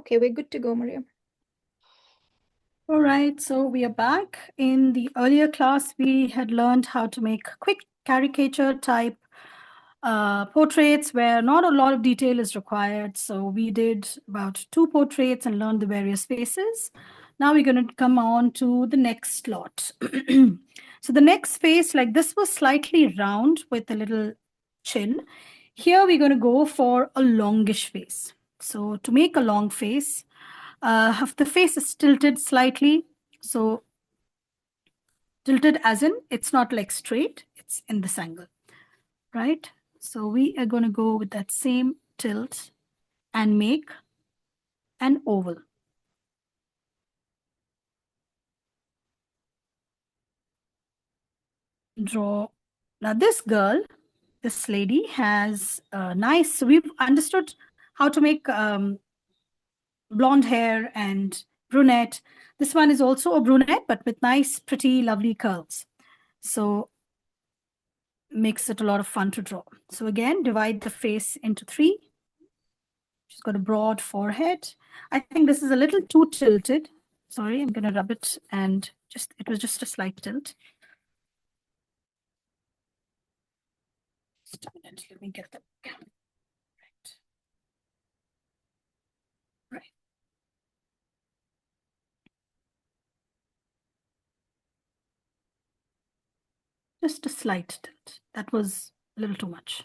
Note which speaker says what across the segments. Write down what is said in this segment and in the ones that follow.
Speaker 1: Okay, we're good to go, Mariam.
Speaker 2: All right, so we are back. In the earlier class, we had learned how to make quick caricature type portraits where not a lot of detail is required. So we did about 2 portraits and learned the various faces. Now we're going to come on to the next lot. So the next face, like this was slightly round with a little chin. Here we're going to go for a longish face. So to make a long face, the face is tilted slightly. So tilted as in it's not like straight, it's in this angle, right? So we are going to go with that same tilt and make an oval. Draw. Now this girl, this lady has nice, so we've understood how to make blonde hair and brunette. This one is also a brunette, but with nice, pretty, lovely curls. So makes it a lot of fun to draw. So again, divide the face into 3. She's got a broad forehead. I think this is a little too tilted. Sorry, I'm going to rub it and it was just a slight tilt. Just a minute, let me get that. Right. Right. Just a slight tilt. That was a little too much.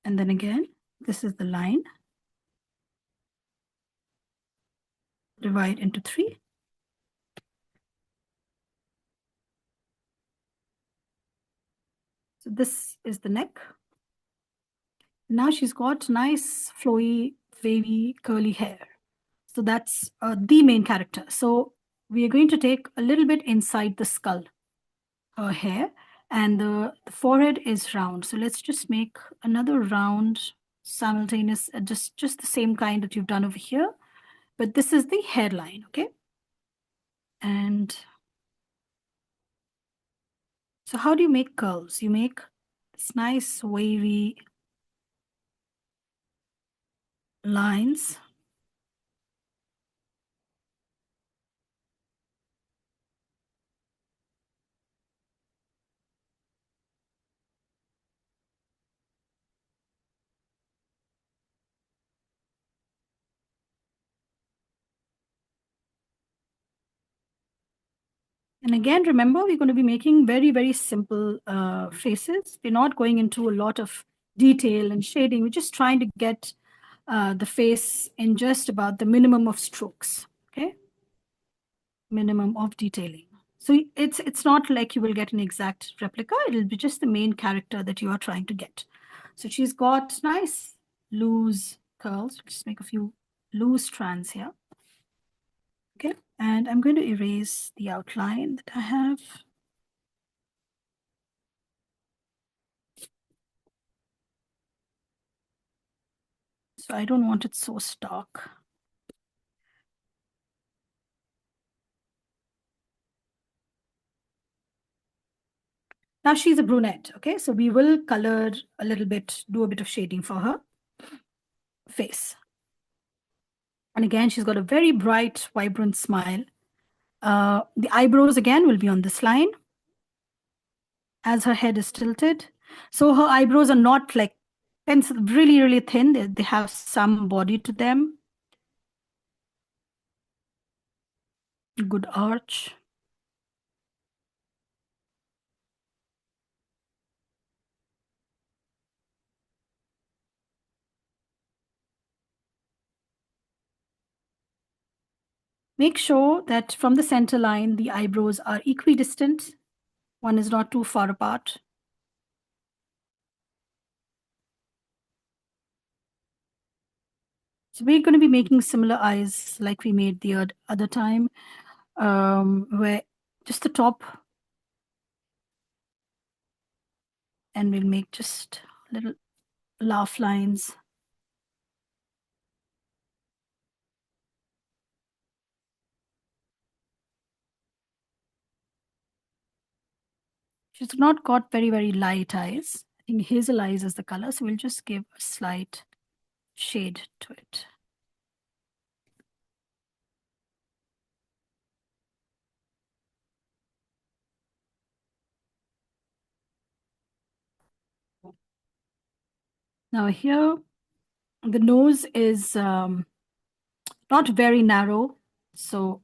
Speaker 2: And then again, this is the line. Divide into 3. So this is the neck. Now she's got nice, flowy, wavy, curly hair. So that's the main character. So we are going to take a little bit inside the skull, her hair, and the forehead is round. So let's just make another round simultaneous, just the same kind that you've done over here. But this is the hairline, okay? And so how do you make curls? You make this nice wavy lines. And again, remember, we're going to be making very, very simple faces. We're not going into a lot of detail and shading. We're just trying to get the face in just about the minimum of strokes, okay? Minimum of detailing. So it's not like you will get an exact replica. It'll be just the main character that you are trying to get. So she's got nice loose curls. Just make a few loose strands here. Okay, and I'm going to erase the outline that I have. So I don't want it so stark. Now she's a brunette, okay? So we will color a little bit, do a bit of shading for her face. And again, she's got a very bright, vibrant smile. The eyebrows, again, will be on this line as her head is tilted. So her eyebrows are not like pencil, really, really thin. They have some body to them. Good arch. Make sure that from the center line, the eyebrows are equidistant. One is not too far apart. So we're going to be making similar eyes like we made the other time, where just the top, and we'll make just little laugh lines. She's not got very, very light eyes. I think hazel eyes is the color, so we'll just give a slight shade to it. Now here, the nose is not very narrow. So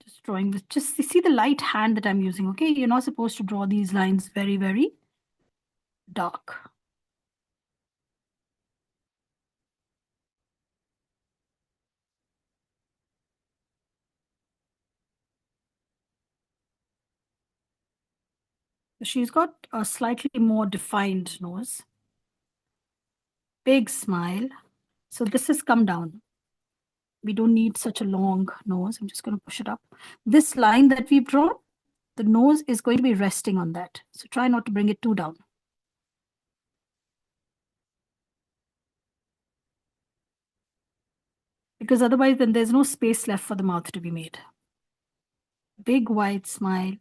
Speaker 2: just drawing this, just see the light hand that I'm using, okay? You're not supposed to draw these lines very, very dark. She's got a slightly more defined nose. Big smile. So this has come down. We don't need such a long nose. I'm just going to push it up. This line that we've drawn, the nose is going to be resting on that. So try not to bring it too down. Because otherwise then there's no space left for the mouth to be made. Big wide smile.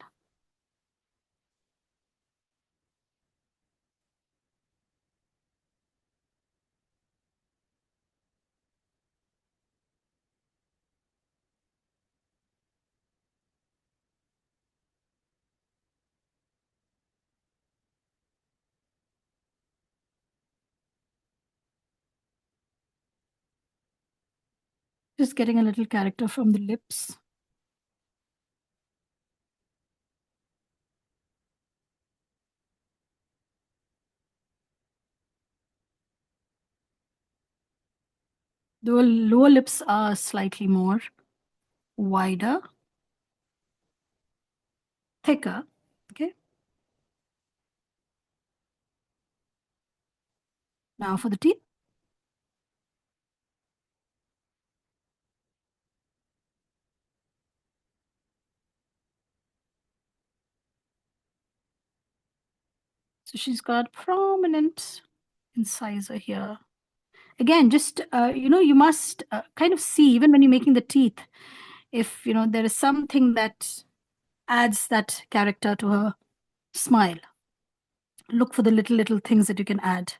Speaker 2: Just getting a little character from the lips. The lower lips are slightly more wider, thicker, okay? Now for the teeth. So she's got prominent incisor here. Again, just, you must kind of see, even when you're making the teeth, if, there is something that adds that character to her smile. Look for the little things that you can add.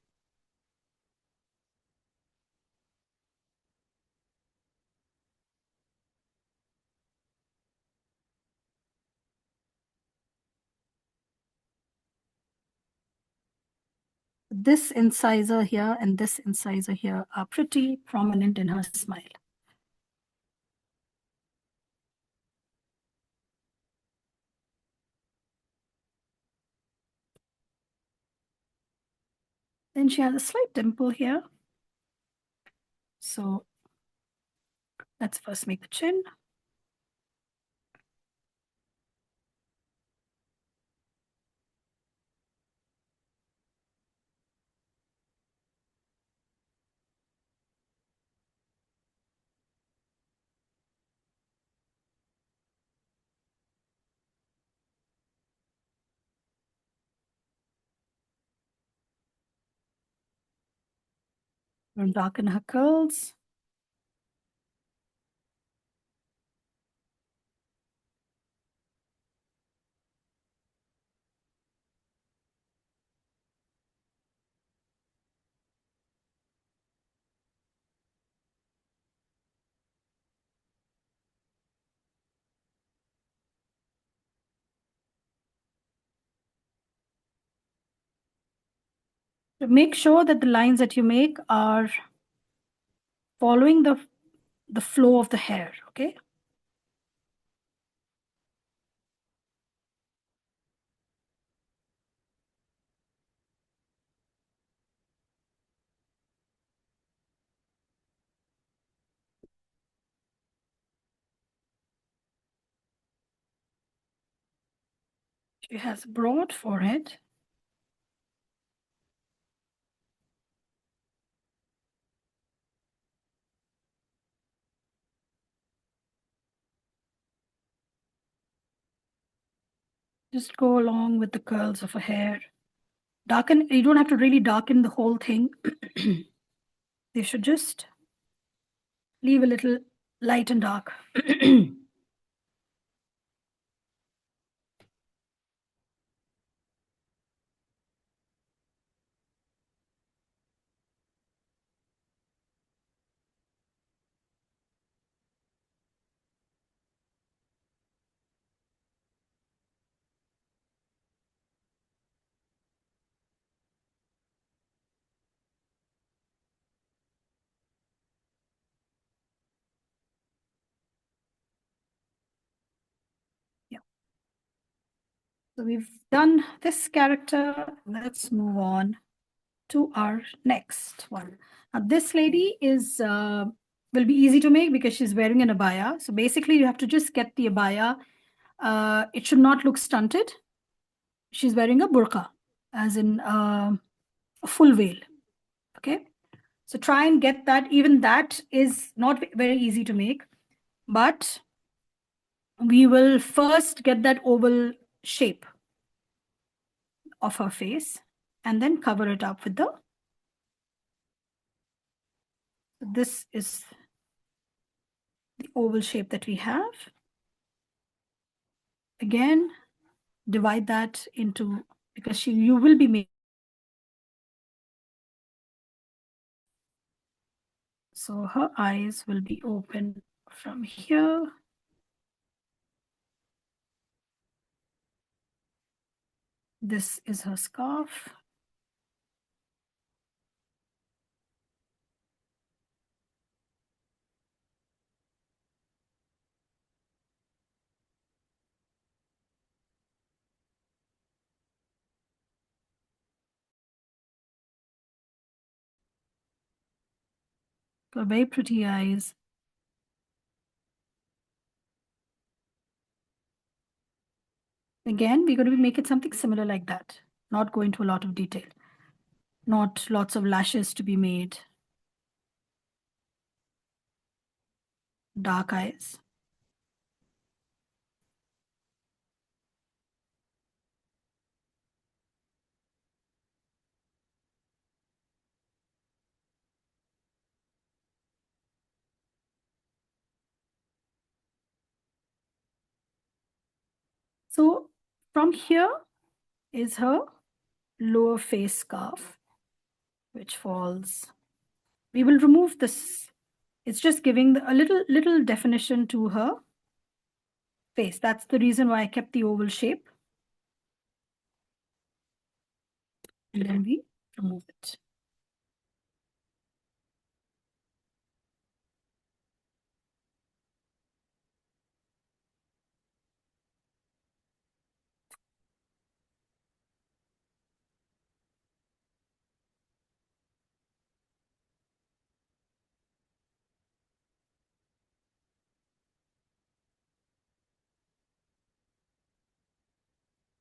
Speaker 2: This incisor here and this incisor here are pretty prominent in her smile. Then she has a slight dimple here. So let's first make the chin. We'll darken her curls. Make sure that the lines that you make are following the flow of the hair, okay? She has a broad forehead. Just go along with the curls of her hair. Darken, you don't have to really darken the whole thing. They should just leave a little light and dark. So we've done this character. Let's move on to our next one. Now, this lady is will be easy to make because she's wearing an abaya. So basically, you have to just get the abaya. It should not look stunted. She's wearing a burqa, as in a full veil. Okay. So try and get that. Even that is not very easy to make, but we will first get that oval shape of her face and then cover it up with the, this is the oval shape that we have. Again, divide that into, because you will be making. So her eyes will be open from here. This is her scarf. So very pretty eyes. Again, we're going to make it something similar like that. Not go into a lot of detail. Not lots of lashes to be made. Dark eyes. So from here is her lower face scarf, which falls. We will remove this. It's just giving a little definition to her face. That's the reason why I kept the oval shape. And then we remove it.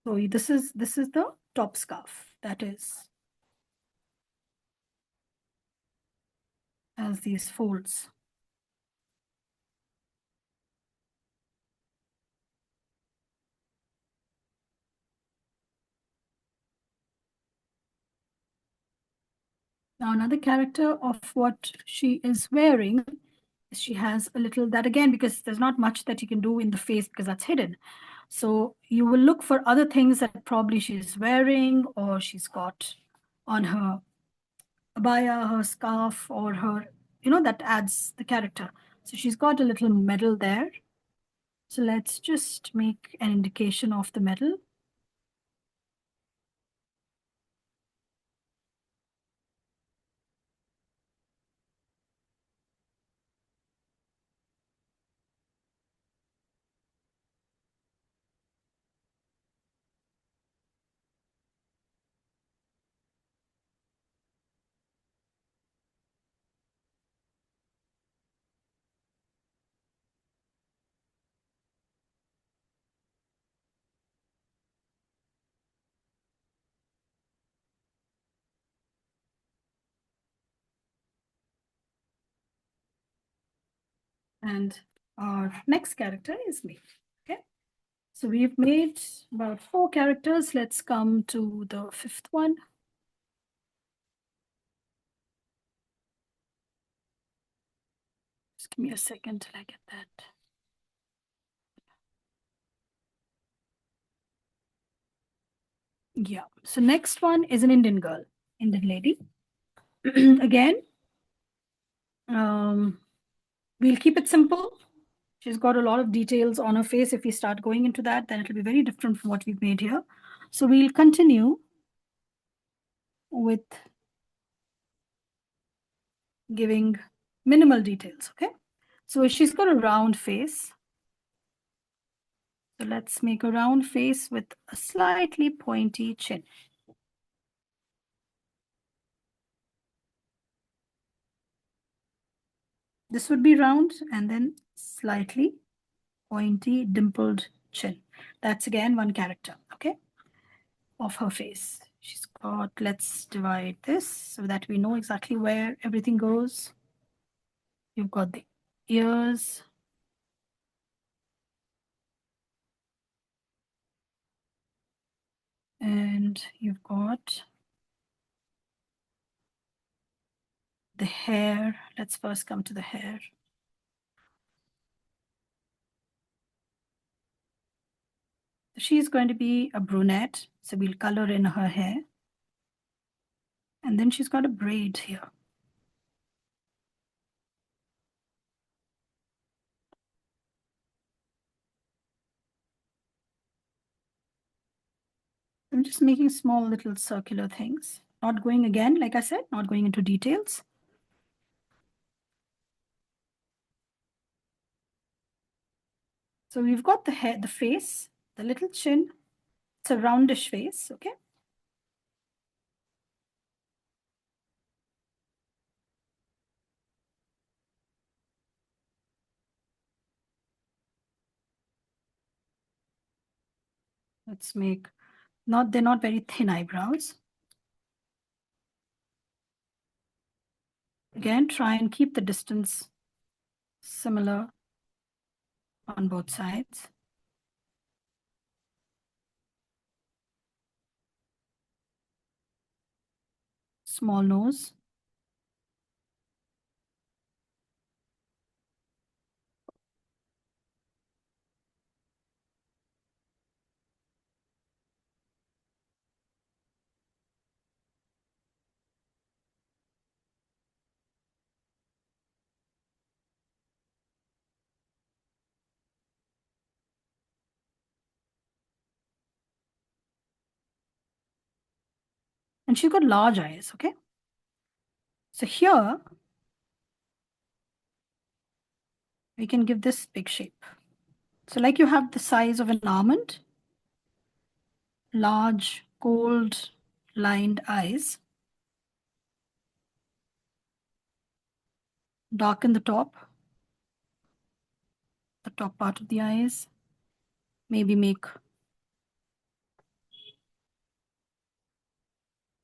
Speaker 2: So this is the top scarf that is as these folds. Now another character of what she is wearing, she has a little, that again, because there's not much that you can do in the face because that's hidden. So you will look for other things that probably she's wearing or she's got on her abaya, her scarf, or her, that adds the character. So she's got a little medal there. So let's just make an indication of the medal. And our next character is me. Okay. So we've made about 4 characters. Let's come to the 5th one. Just give me a second till I get that. Yeah. So next one is an Indian girl, Indian lady. Again, we'll keep it simple. She's got a lot of details on her face. If we start going into that, then it'll be very different from what we've made here. So we'll continue with giving minimal details, okay? So she's got a round face. So let's make a round face with a slightly pointy chin. This would be round and then slightly pointy, dimpled chin. That's again one character, okay, of her face. She's got, let's divide this so that we know exactly where everything goes. You've got the ears, and you've got the hair. Let's first come to the hair. She's going to be a brunette, so we'll color in her hair. And then she's got a braid here. I'm just making small little circular things. Not going again, like I said, not going into details. So we've got the hair, the face, the little chin. It's a roundish face, okay? Let's make, they're not very thin eyebrows. Again, try and keep the distance similar on both sides. Small nose. And she's got large eyes, okay? So here, we can give this big shape. So like you have the size of an almond, large, cold, lined eyes. Darken the top part of the eyes. Maybe make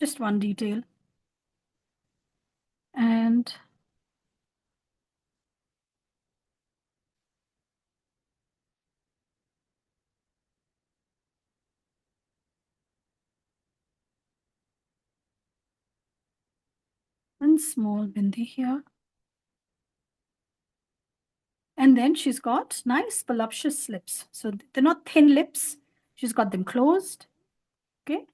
Speaker 2: just one detail. And one small bindi here. And then she's got nice voluptuous lips. So they're not thin lips. She's got them closed. Okay.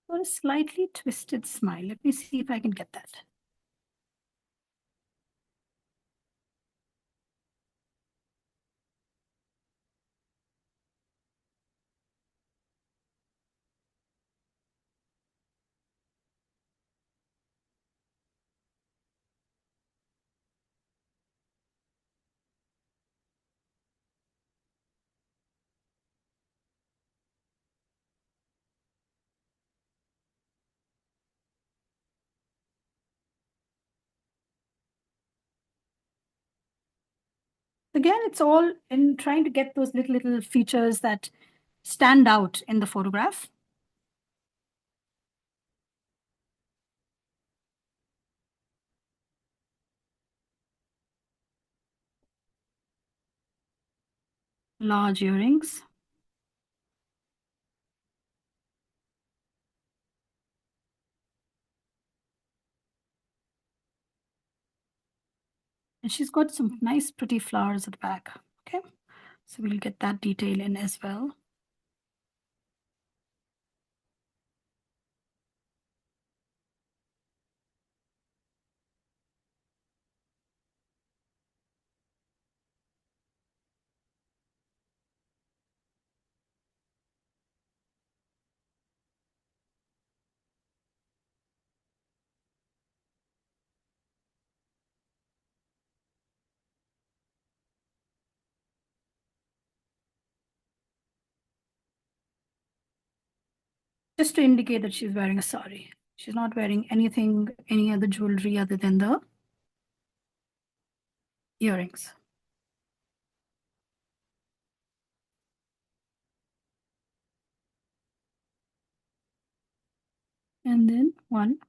Speaker 2: Got a slightly twisted smile. Let me see if I can get that. Again, it's all in trying to get those little features that stand out in the photograph. Large earrings. And she's got some nice, pretty flowers at the back. Okay, so we'll get that detail in as well. Just to indicate that she's wearing a sari. She's not wearing anything, any other jewelry other than the earrings. And then one.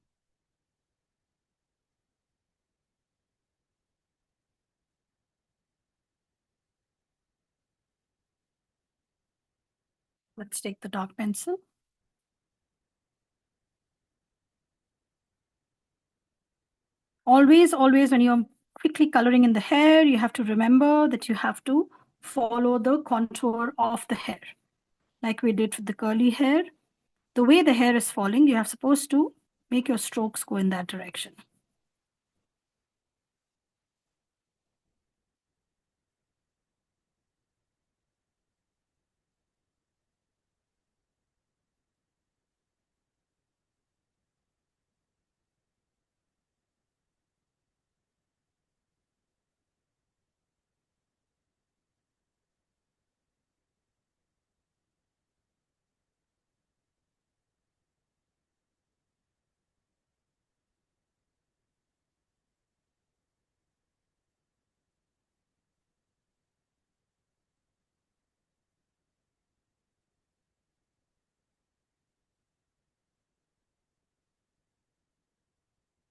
Speaker 2: Let's take the dark pencil. Always, always, when you're quickly coloring in the hair, you have to remember that you have to follow the contour of the hair. Like we did with the curly hair. The way the hair is falling, you are supposed to make your strokes go in that direction.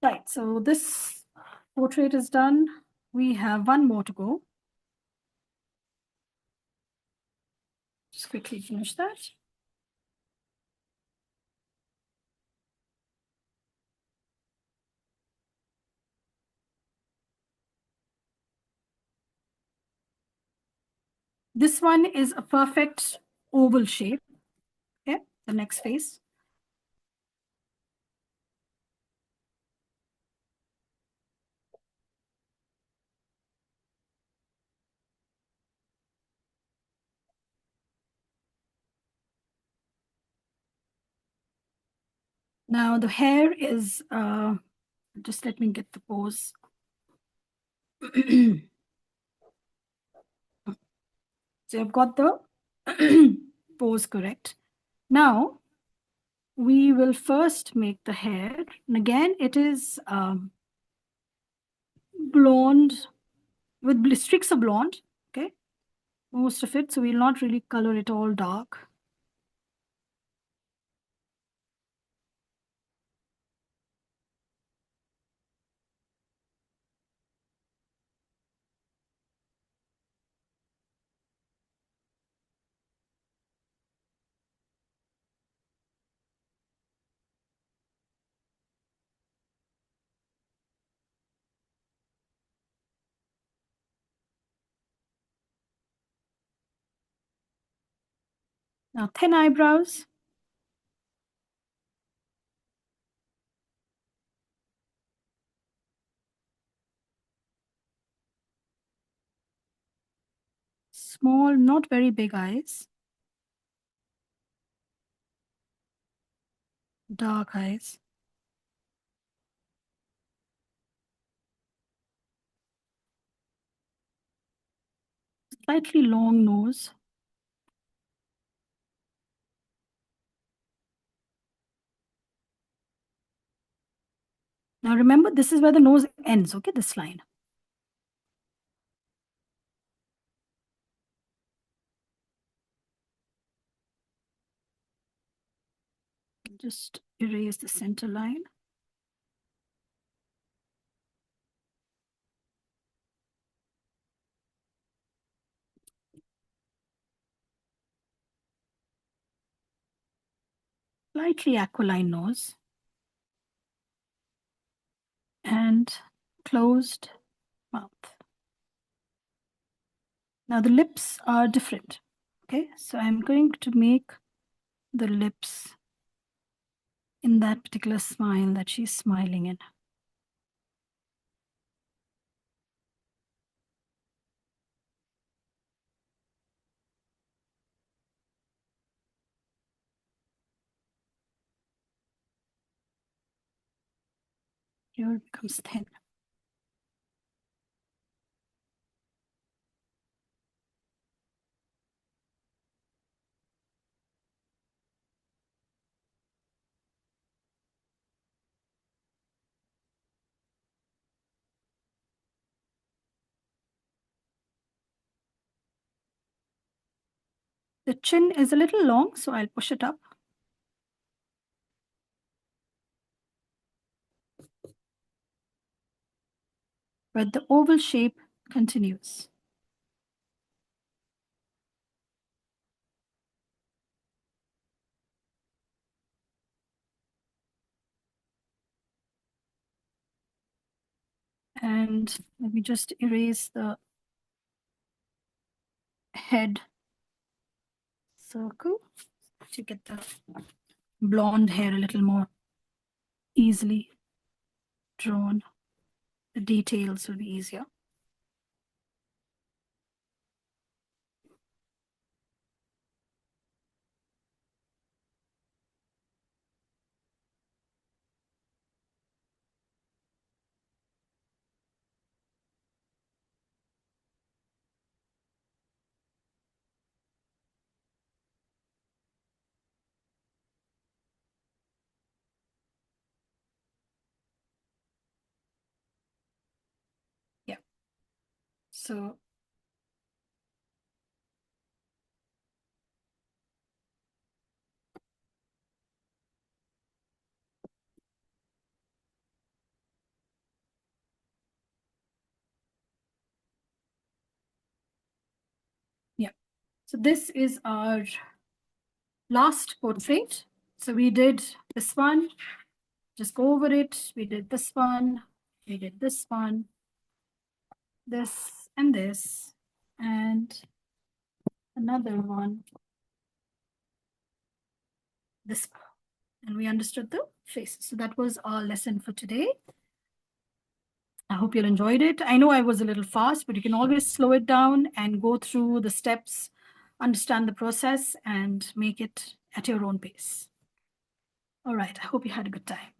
Speaker 2: Right, so this portrait is done. We have one more to go. Just quickly finish that. This one is a perfect oval shape. Okay, the next face. Now the hair is, just let me get the pose. So I've got the pose correct. Now we will first make the hair. And again, it is blonde with streaks of blonde. Okay, most of it. So we'll not really color it all dark. Now thin eyebrows. Small, not very big eyes. Dark eyes. Slightly long nose. Now remember, this is where the nose ends, okay, this line. Just erase the center line. Slightly aquiline nose. And closed mouth. Now the lips are different. Okay, so I'm going to make the lips in that particular smile that she's smiling in. Here it becomes thin. The chin is a little long, so I'll push it up. But the oval shape continues. And let me just erase the head circle to get the blonde hair a little more easily drawn. The details will be easier. Yeah. So yeah. So this is our last portrait. So we did this one, just go over it. We did this one, we did this one, this and another one, this one. And we understood the faces. So that was our lesson for today. I hope you enjoyed it. I know I was a little fast, but you can always slow it down and go through the steps, understand the process, and make it at your own pace. All right, I hope you had a good time.